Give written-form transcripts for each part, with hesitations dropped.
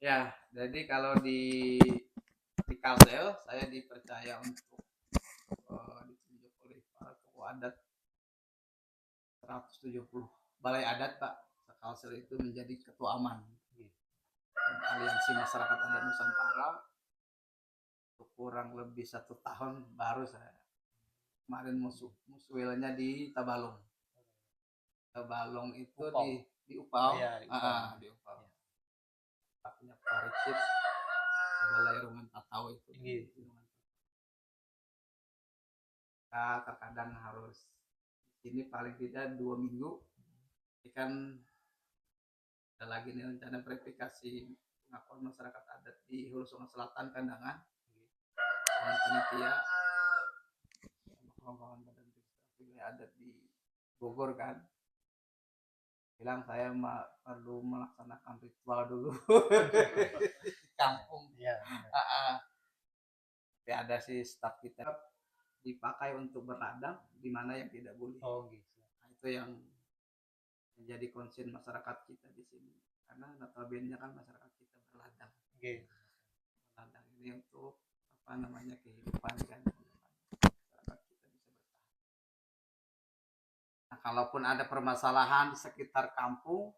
Ya, jadi kalau di Kalsel saya dipercaya untuk ditunjuk oleh para tokoh adat 170 balai adat Pak. Kalsel itu menjadi ketua aman Aliansi Masyarakat Adat Nusantara untuk kurang lebih 1 tahun baru saya kemarin muswilnya di Tabalong. Tabalong itu Upau. di Upau, Oh, ya, di Upau. di Upau. Punya Paricit, Balai Rungan Tatau itu. Gitu. Kita terkadang harus di sini paling tidak 2 minggu. Ini kan ada lagi nih rencana verifikasi pengakuan masyarakat adat di Hulu Sungai Selatan Kandangan dengan panitia kawan-kawan badan registrasi adat di Bogor kan bilang saya perlu melaksanakan ritual dulu kampung Ya. tapi ada sih staf kita dipakai untuk berladang di mana yang tidak boleh. Oh gitu. Nah, itu yang menjadi concern masyarakat kita di sini karena notabene kan masyarakat kita berladang. Gitu. Berladang ini untuk apa namanya kehidupan kan masyarakat kita bisa bertahan. Nah, kalaupun ada permasalahan di sekitar kampung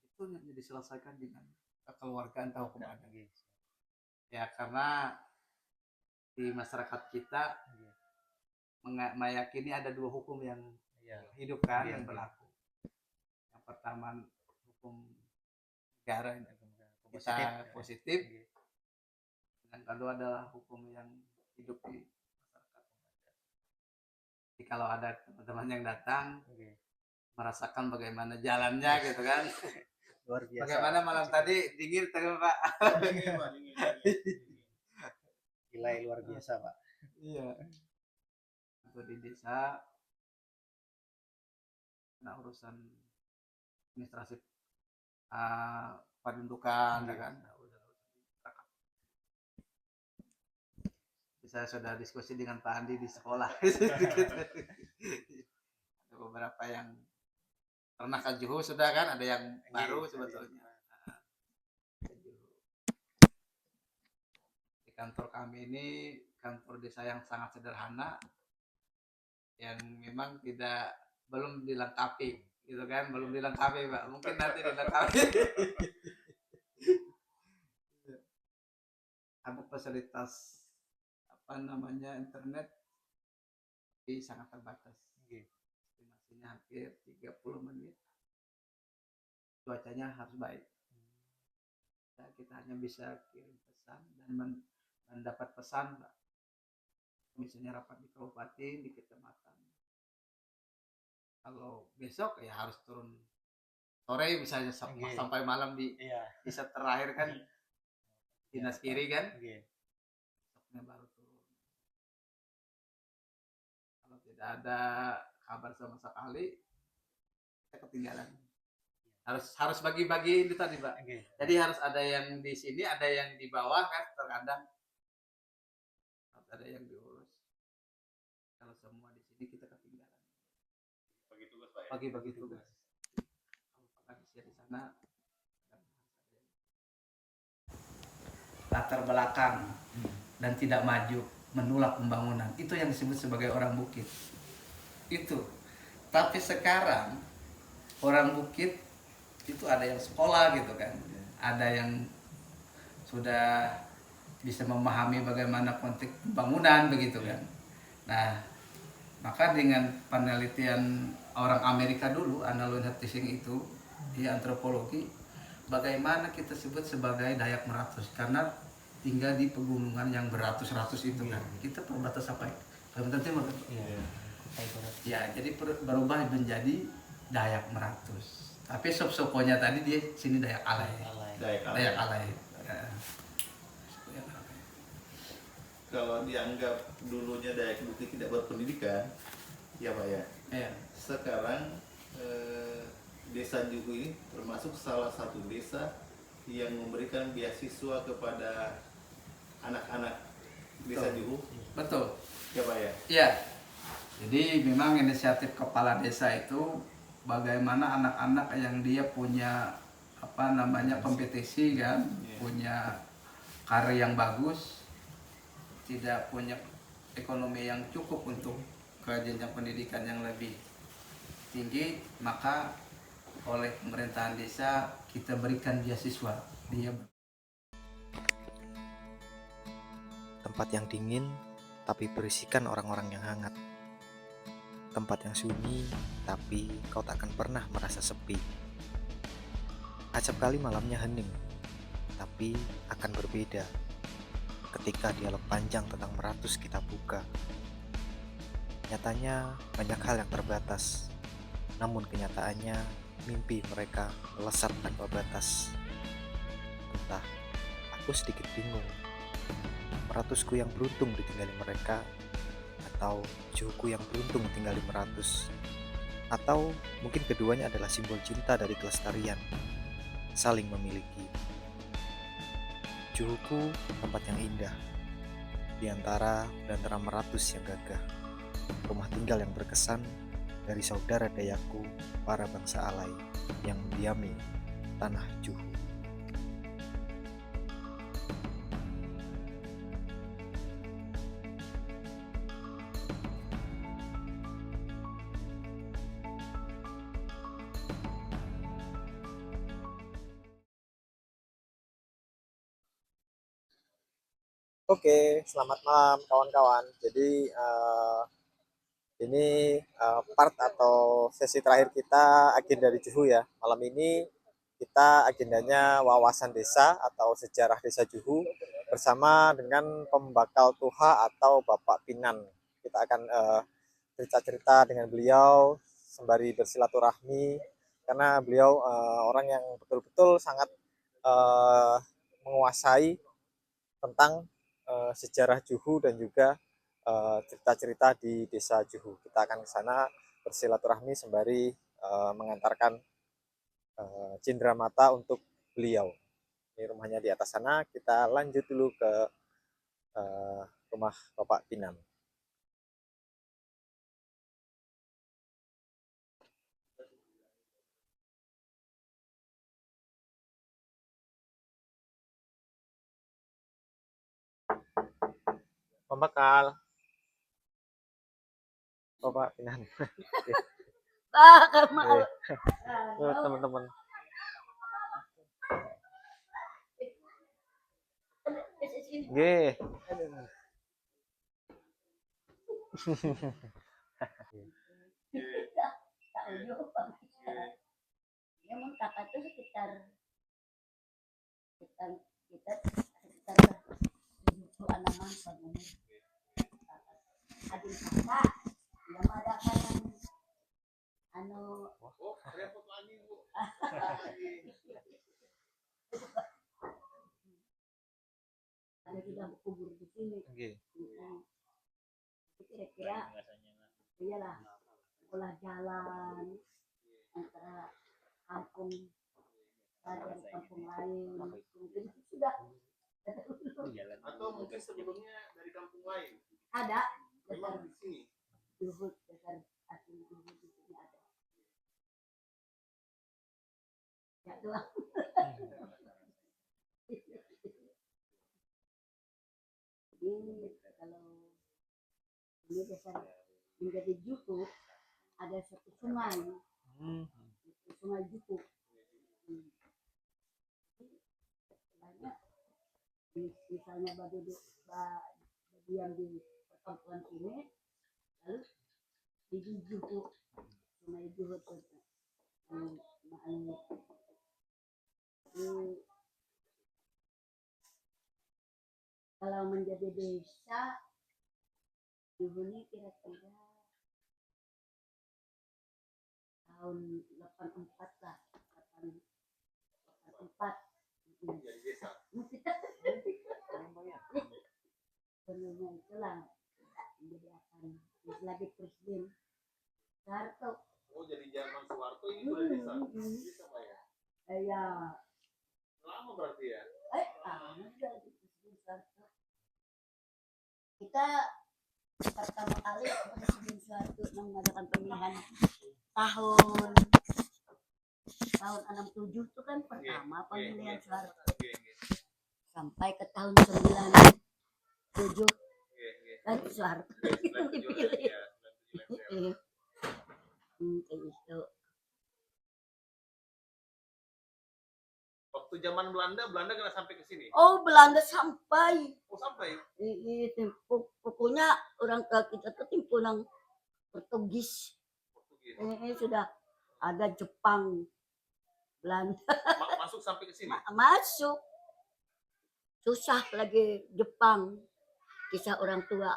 itu yang diselesaikan dengan kekeluargaan atau hukum adat. Ya karena di masyarakat kita meyakini ada 2 hukum yang hidup kan yang berlaku. Yang pertama hukum negara kita positif. Yang kedua adalah hukum yang hidup di masyarakat. Jadi kalau ada teman-teman yang datang merasakan bagaimana jalannya gitu kan. Luar biasa. Bagaimana malam tadi dingin tadi Pak? Dingin Pak, dingin. Gila luar biasa Pak. Iya. Untuk di desa nah urusan administrasi pendudukan ya kan saya sudah diskusi dengan Pak Andi di sekolah ada beberapa yang pernah ke Juhu sudah kan ada yang baru sebetulnya di kantor kami ini kantor desa yang sangat sederhana yang memang belum dilengkapi gitu kan belum dilengkapi Pak mungkin nanti dilengkapi ada fasilitas apa namanya internet tapi sangat terbatas estimasinya hampir 30 menit cuacanya harus baik ya, kita hanya bisa kirim pesan dan mendapat pesan Pak. Misalnya rapat di kabupaten di kecamatan kalau besok ya harus turun sore misalnya sampai malam di bisa terakhir kan dinas kiri kan besoknya baru turun kalau tidak ada kabar sama sekali kita ketinggalan harus bagi-bagi itu tadi Pak jadi harus ada yang di sini ada yang di bawah kan terkadang harus ada yang diurus kalau semua di sini kita ketinggalan bagi tugas Pak ya? Bagi tugas kalau Pak di sana latar belakang dan tidak maju menolak pembangunan itu yang disebut sebagai orang bukit itu tapi sekarang orang bukit itu ada yang sekolah gitu kan ada yang sudah bisa memahami bagaimana konteks pembangunan begitu kan nah maka dengan penelitian orang Amerika dulu Annalyn Hattising itu di antropologi bagaimana kita sebut sebagai Dayak Meratus karena tinggal di pegunungan yang beratus-ratus itu kan kita perbatasan apa ya jadi berubah menjadi Dayak Meratus tapi sop-soponya tadi di sini Dayak Alai Dayak Alai kalau dianggap dulunya Dayak Bukit tidak berpendidikan ya Pak ya sekarang desa Juhu ini termasuk salah satu desa yang memberikan beasiswa kepada anak-anak desa Juhu. Betul. Ya Pak ya? Iya. Jadi memang inisiatif kepala desa itu bagaimana anak-anak yang dia punya apa namanya kompetisi kan, punya karir yang bagus, tidak punya ekonomi yang cukup untuk ke jenjang pendidikan yang lebih tinggi, maka oleh pemerintahan desa kita berikan beasiswa. Dia tempat yang dingin tapi berisikan orang-orang yang hangat. Tempat yang sunyi tapi kau takkan pernah merasa sepi. Acap kali malamnya hening, tapi akan berbeda ketika dialog panjang tentang Meratus kita buka. Nyatanya banyak hal yang terbatas, namun kenyataannya mimpi mereka melesat tanpa batas. Entah, aku sedikit bingung. Meratusku yang beruntung ditinggali mereka, atau Juhuku yang beruntung tinggal di Meratus, atau mungkin keduanya adalah simbol cinta dari kelestarian, saling memiliki. Juhuku tempat yang indah, di antara Meratus yang gagah, rumah tinggal yang berkesan dari saudara dayaku para bangsa alai yang mendiami tanah Juhu. Oke, selamat malam kawan-kawan. Jadi ini part atau sesi terakhir kita agenda di Juhu ya. Malam ini kita agendanya wawasan desa atau sejarah desa Juhu bersama dengan pembakal Tuha atau Bapak Pinan. Kita akan cerita-cerita dengan beliau sembari bersilaturahmi karena beliau orang yang betul-betul sangat menguasai tentang sejarah Juhu dan juga cerita-cerita di desa Juhu. Kita akan ke sana bersilaturahmi sembari mengantarkan cindera mata untuk beliau. Ini rumahnya di atas sana. Kita lanjut dulu ke rumah Bapak Pinan. Pembakal. Bapak Pinan. Teman-teman. Nggih. Emang kakak tuh sekitar sekitar anak adik kakak yang ada kan anu ada sudah kubur di sini. Kira-kira iyalah sekolah jalan antara kampung dan kampung lain mungkin sudah Atau mungkin sebelumnya dari kampung lain. ada Memang dasar di sini. Juhud, dasar asli Juhud di sini ada ya doang. Ini kalau ini dasar menjadi Juhud ada satu sungai, sungai Juhud. Banyak misalnya diam di perkampungan sini lalu di Juhud, sungai Juhud kalau menjadi desa Juhud ini kira-kira tahun 84 lah, 84 Jadi desa. sebelumnya itulah menjadi akan lagi presiden Soeharto. Oh, jadi zaman Soeharto ini sudah desa. Desa Pak ya? Ya. Lama berarti ya? Sudah di presiden Soeharto. Kita pertama kali presiden Soeharto mengadakan pemilihan tahun tahun 67 itu kan pertama pemilihan suara Oke. sampai ke tahun 97 kan suara yang dipilih. Ya, 97 lengser. Kayak gitu. Waktu zaman Belanda kena sampai ke sini. Oh, Belanda sampai. Oh, sampai. Pokoknya orang tua kita tuh timpunan Portugis. Portugis. Sudah ada Jepang, Belanda Masuk sampai ke sini. masuk. Susah lagi Jepang. Kisah orang tua.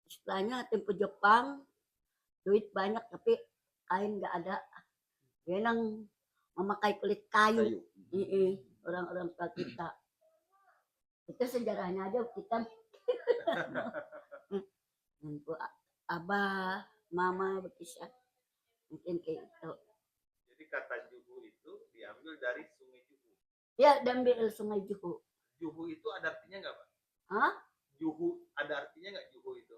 Istilahnya tempo Jepang, duit banyak tapi kain nggak ada. Dia yang memakai kulit kayu. Orang-orang tua kita. Itu sejarahnya aja kita. Abah, mama berkisah. Mungkin kayak itu. Jadi kata Juhu itu diambil dari Sungai Juhu. Ya, diambil Sungai Juhu. Juhu itu ada artinya nggak, Pak? Hah? Juhu ada artinya nggak Juhu itu?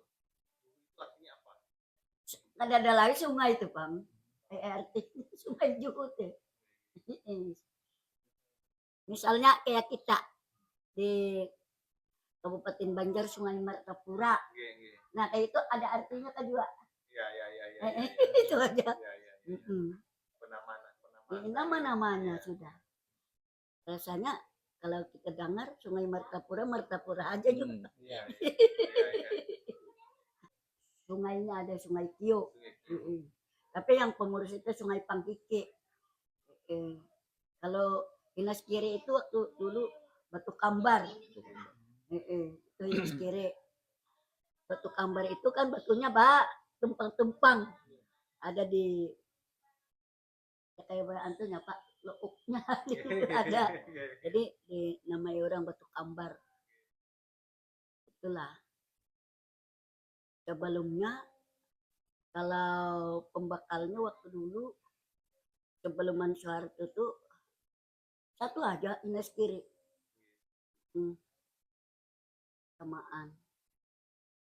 Juhu itu artinya apa? Ada lagi sungai itu, Bang. Artinya Sungai Juhu tuh. Misalnya kayak kita di Kabupaten Banjar Sungai Martapura. Nah, kayak itu ada artinya kan juga. Ya. Itu aja. Ya. Penamaan. Nama-namanya sudah. Rasanya kalau kita dengar Sungai Martapura aja juga. Ya. Sungainya ada Sungai Kio. Tapi yang pengurus itu Sungai Pangkike. Kalau Dinas Kiri itu waktu dulu Batu Kambar. Itu Dinas Kiri. Batu Kambar itu kan batunya tumpang-tumpang. Ada di kayak antunya Pak, lekuknya ada. Jadi dinamai orang Batu Kambar. Itulah. Sebelumnya kalau pembakalnya waktu dulu sebelum Soeharto itu satu aja Dinas Kiri. Samaan.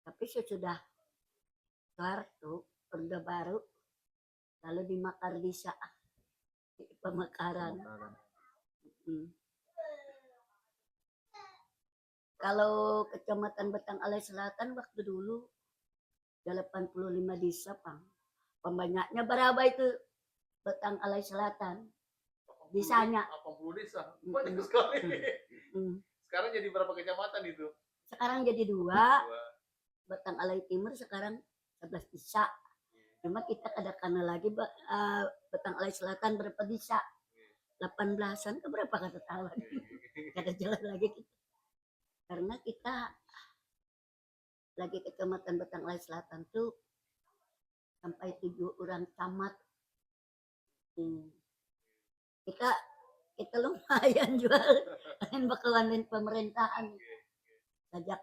Tapi sesudah Soeharto Orde Baru lalu di Makardisa di pemekaran. Kalau Kecamatan Batang Alai Selatan waktu dulu 85 desa, Pang. Pembanyaknya berapa itu Batang Alai Selatan? Desanya 80 desa. Banyak sekali. Sekarang jadi berapa kecamatan itu? Sekarang jadi 2. Batang Alai Timur sekarang 11 desa. Cuma kita kadang-kadang lagi Batang Alai Selatan berapa desa? 18-an ke berapa kata tahu lagi. Kada jalan lagi kita. Karena kita lagi Kecamatan Batang Alai Selatan tuh sampai 7 orang camat. Kita lumayan jual lain bakalan pemerintahan sejak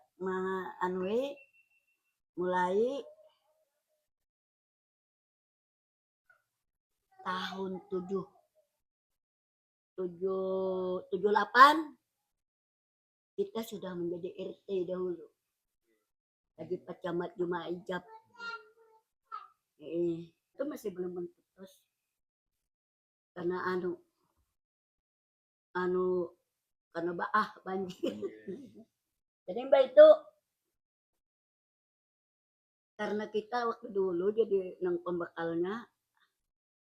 mulai tahun 78 kita sudah menjadi RT dahulu lagi Pak Camat Juma Ijab itu masih belum menputus karena karena banjir. Jadi Mbak itu karena kita waktu dulu jadi nang pembakalnya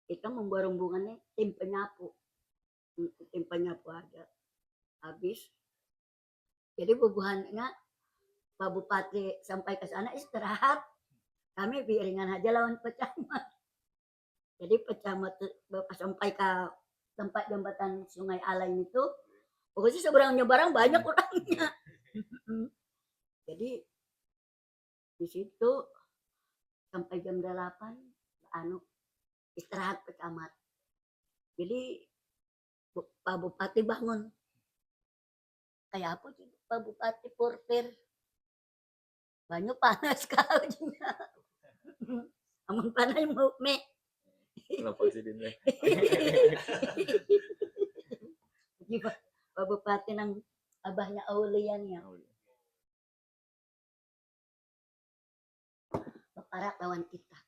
kita membuat rombongannya tim penyapu ada habis jadi bubuhannya Pak Bupati sampai ke sana istirahat kami biaringan aja lawan pecamat jadi pecamat sampai ke tempat jembatan Sungai Alai itu pokoknya seberangnya barang banyak orangnya jadi di situ sampai jam 8 istirahat pecamat jadi Pak Bupati bangun kayak apa sih Pak Bupati porter banyak panas kali amun panas mau me Kenapa sih Din? Pak Bupati nang abahnya Aulian ya. Para kawan kita.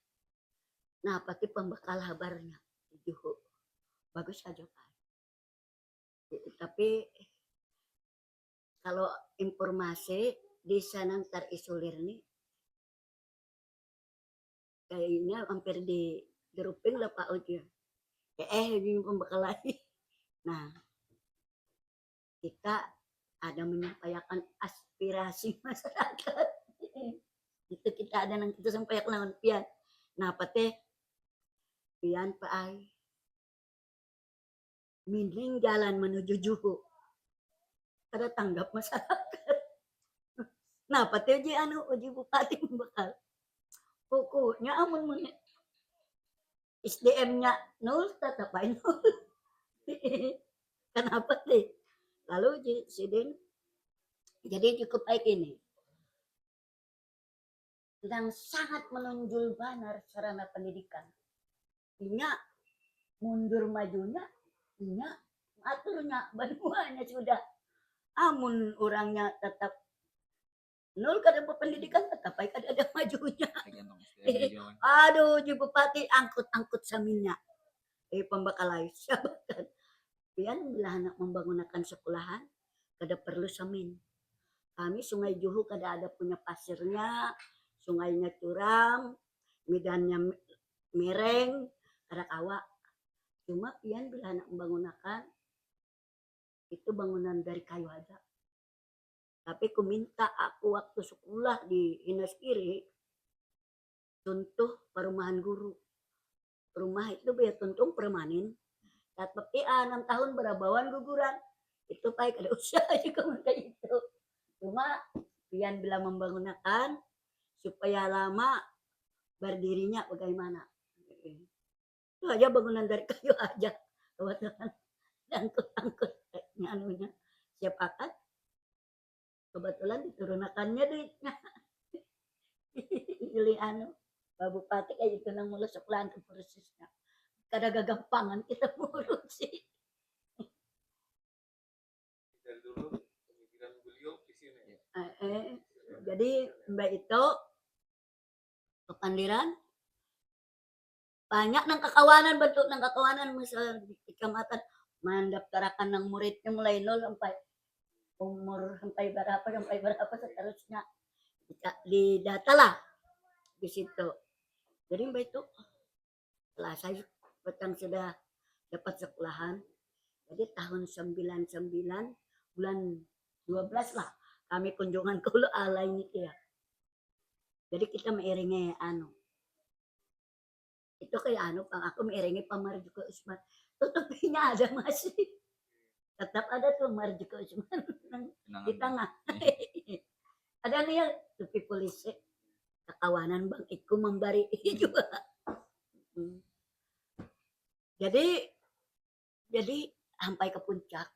Nah, pasti pembekal habarnya di Juhu. bagus saja Pak. Tapi kalau informasi di sana terisolir nih kayaknya hampir di grupin lah Pak Ojo. Ini pembekalan. Nah, kita ada menyampaikan aspirasi masyarakat. Itu kita ada yang kita sampaikan lawan pian. Nah, teh pian Pak Ai. Mining jalan menuju Juhu. Ada tanggap masyarakat. Nah, teh uji bupati membekal. Pokoknya amun menit SDM-nya nol tetap aja nol. Kenapa deh? Lalu jadi cukup baik ini. Yang sangat menonjol benar sarana pendidikan. Inya mundur majunya, inya aturnya banuanya sudah. Amun orangnya tetap nol kada pendidikan tetap baik ada majunya. Aduh, Ji Bupati angkut saminnya. Pembakalai sahabat. Pian bila anak membangunkan sekolahan, kada perlu samin. Kami Sungai Juhu kada ada punya pasirnya, sungainya curam, medannya mereng, kada kawa. Cuma pian bila anak membangunkan, itu bangunan dari kayu aja. Tapi ku minta aku waktu sekolah di Hinas Kiri, contoh perumahan guru. Rumah itu biar tuntung permanen. Tapi 6 tahun berabawan guguran. Itu baik ada usaha juga mereka itu. Cuma pian bila membangunkan supaya lama berdirinya bagaimana. Itu aja bangunan dari kayu aja. Kebetulan angkut anunya. Siapa kan? Kebetulan diturunkannya duitnya. Ili Pak Bupati kayak gitu nang mulai sekolahan ke prosesnya. Kada gagampangan kita ngurus sih. Dari dulu pemikiran beliau di sini. Jadi Mbak itu kepandiran banyak nang kakawanan bentuk nang kakawanan misalnya di kecamatan mendaftarakan nang muridnya mulai nol sampai umur sampai berapa seterusnya di data lah di situ. Jadi Mbak itu setelah saya petang sudah dapat sekolahan, jadi tahun 99 bulan 12 lah kami kunjungan ke Ulu Ala ini ya. Jadi kita mengiringi itu kayak aku mengiringi Pamarjuko Usman. Tutupinya ada masih tetap ada tuh Marjuko Usman di tengah. Ada nih yang tupi polisi kekawanan Bang Iku membari juga. Jadi sampai ke puncak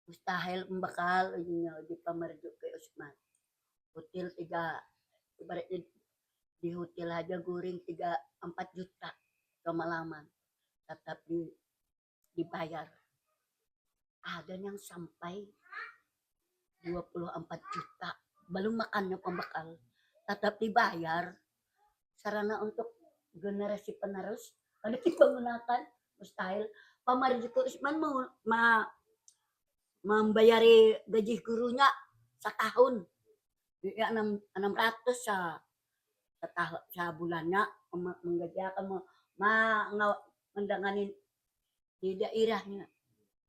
mustahil membakal di Pamarjuko Usman. Hotel 3 ibaratnya di hotel aja guring 3-4 juta kemalaman tetap dibayar. Ada yang sampai 24 juta belum makannya pembekal tetap dibayar. Sarana untuk generasi penerus ada dibangunkan mustahil. Pamarjuko Usman membayari gaji gurunya setahun ya 600 sa bulannya menggajikan mendanganin di daerahnya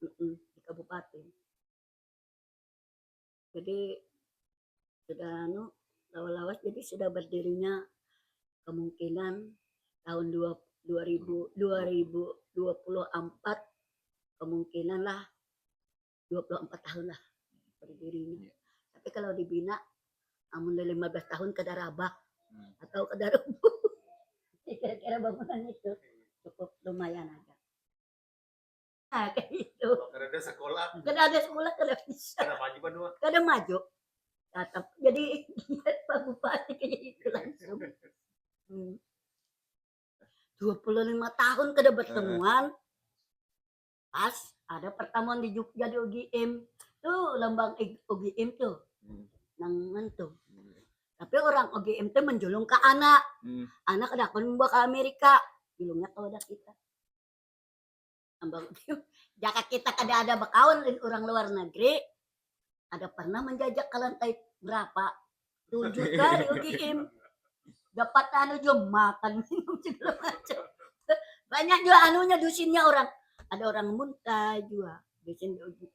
di kabupaten. Jadi sudah lawas jadi sudah berdirinya kemungkinan tahun 2024 kemungkinan lah 24 tahun lah berdirinya. Tapi kalau dibina amun 15 tahun kada rabah atau kada rubuh. Kira-kira bangunan itu cukup lumayan aja. Nah, kayak itu. Kada ada sekolah. Kada ada sekolah kada bisa. Kada maju Bandung. Kada maju. Tetap jadi Pak Bupati kayak itu langsung. 25 tahun kada bertemuan. Pas ada pertemuan di Jogja di UGM. Tuh lambang UGM tuh. Nang tuh. Tapi orang OGM tuh menjulung ke anak. Anak ada kon membawa ke Amerika. Julungnya ke wadah kita. Ambang jaka kita kada ada bakawan lain orang luar negeri, ada pernah menjajak ke lantai berapa? 7 kali ugiim. Dapat anu juga makan minum segala macam. Banyak juga anunya dusinnya orang. Ada orang muntah juga. Dusin ugi.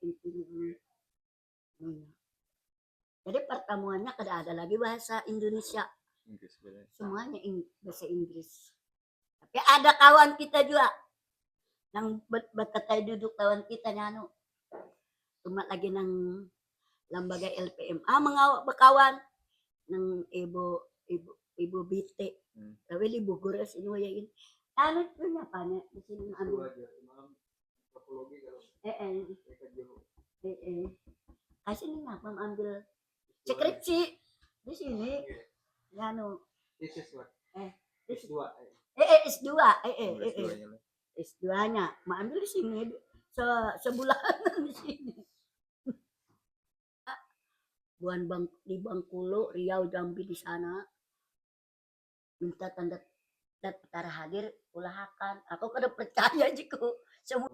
Jadi pertemuannya kada ada lagi bahasa Indonesia. Inggris sebenarnya. Semuanya bahasa Inggris. Tapi ada kawan kita juga nang betatay duduk kawan kita anu umat lagi nang lembaga LPMA mengawak bekawan nang ibu Bite tapi di Bogor sini wayain anu punya apa nih di sini ambil kasih nih ngapa ambil skripsi di sini anu S2 S2-nya ambil di sini sebulanan di sini. Di Bengkulu, Riau, Jambi di sana. Minta tanda daftar hadir ulahakan. Aku kada percaya jiku. Semua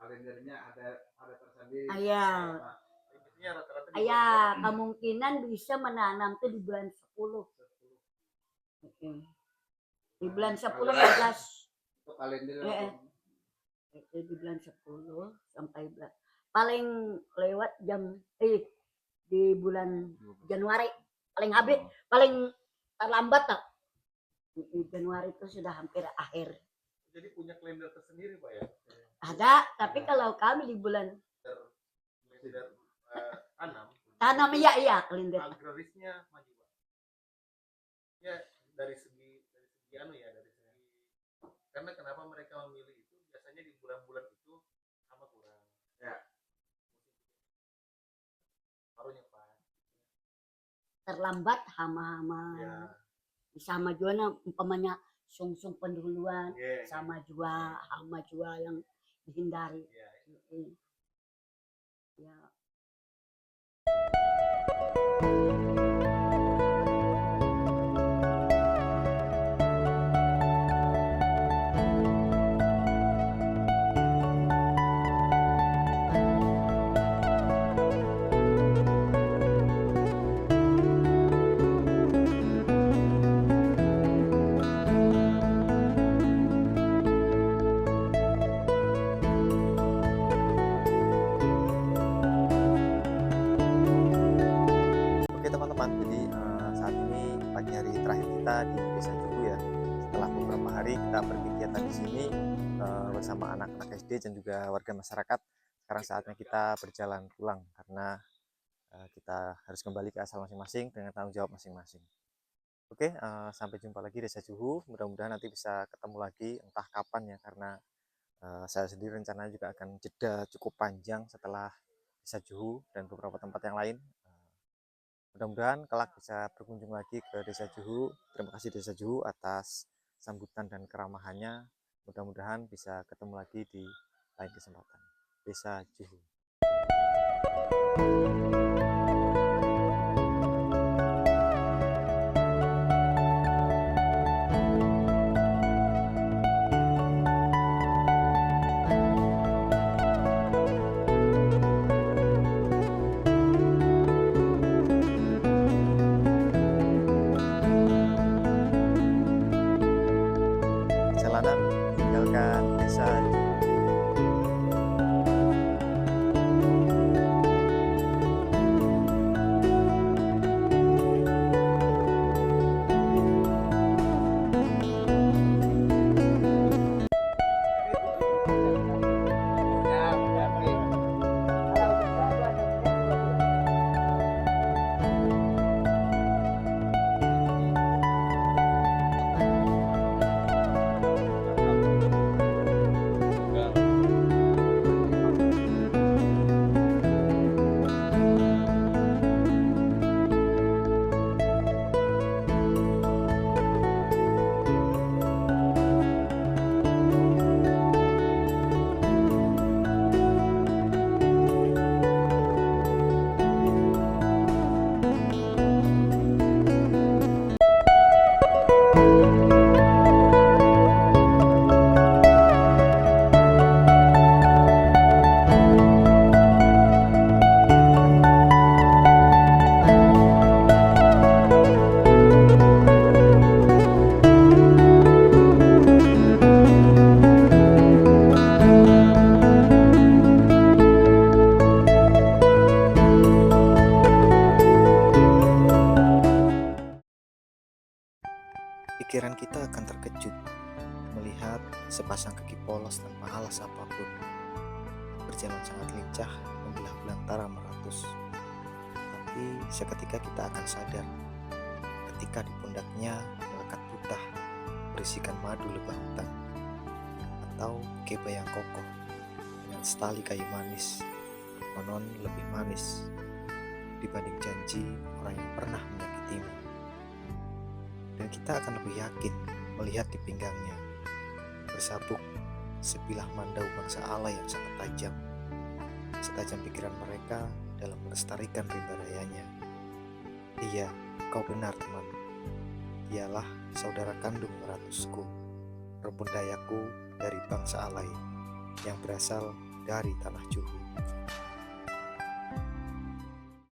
kalendernya ada tersendiri. ayah. Ini rata-rata di Ayah, kemungkinan bisa menanam tuh di bulan 10. Di bulan 10 gas. Itu kalender. Di bulan 10 sampai paling lewat jam di bulan Januari paling habis paling terlambat tak Januari itu sudah hampir akhir. Jadi punya kalender tersendiri Pak ya? Ada, tapi kalau kami di bulan Kalender tanam iya kalender. agrarisnya maju Pak. Ya dari segi anu ya dari segi karena kenapa mereka memilih itu biasanya di bulan-bulan itu sama kurang. Ya. Paruhnya Pak. Terlambat hama-hama. Ya. Sama juga umpamanya sungsung penduluan Yeah. sama juga hama juga yang dihindari. Ya. Ya. Oke teman-teman, jadi saat ini pagi hari terakhir kita di Desa Juhu ya. Setelah beberapa hari kita berkegiatan di sini bersama anak-anak SD dan juga warga masyarakat. Sekarang saatnya kita berjalan pulang karena kita harus kembali ke asal masing-masing dengan tanggung jawab masing-masing. Oke, sampai jumpa lagi Desa Juhu. Mudah-mudahan nanti bisa ketemu lagi entah kapan ya, karena saya sendiri rencananya juga akan jeda cukup panjang setelah Desa Juhu dan beberapa tempat yang lain. Mudah-mudahan kelak bisa berkunjung lagi ke Desa Juhu. Terima kasih Desa Juhu atas sambutan dan keramahannya. Mudah-mudahan bisa ketemu lagi di lain kesempatan. Desa Juhu. Perjalanan meninggalkan Desa Juhu. kita akan terkejut melihat sepasang kaki polos tanpa alas apapun berjalan sangat lincah membelah belantara meratus. Tapi seketika kita akan sadar ketika di pundaknya melekat putah berisikan madu lebah hutan atau keba yang kokoh dengan setali kayu manis, konon lebih manis dibanding janji orang yang pernah menyakitimu. Dan kita akan lebih yakin melihat di pinggangnya bersabuk sebilah mandau bangsa Allah yang sangat tajam, setajam pikiran mereka dalam melestarikan rimba dayanya. Iya, kau benar teman. Dialah saudara kandung meratusku, rebun dayaku dari bangsa alai yang berasal dari tanah Juhu.